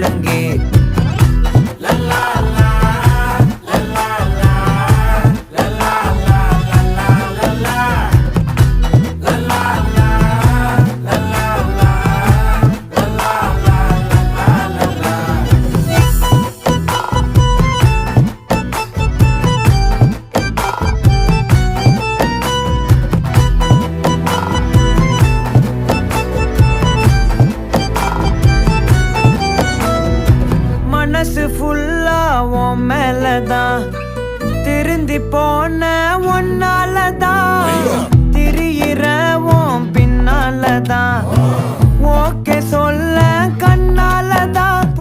ஒழுங்கே மனசு ஃபுல்லா உன் மேலதான் திருந்தி போன ஒன்னாலதான் திரியிற உன் பின்னாலதான் ஓகே சொல்ல கண்ணாலதான்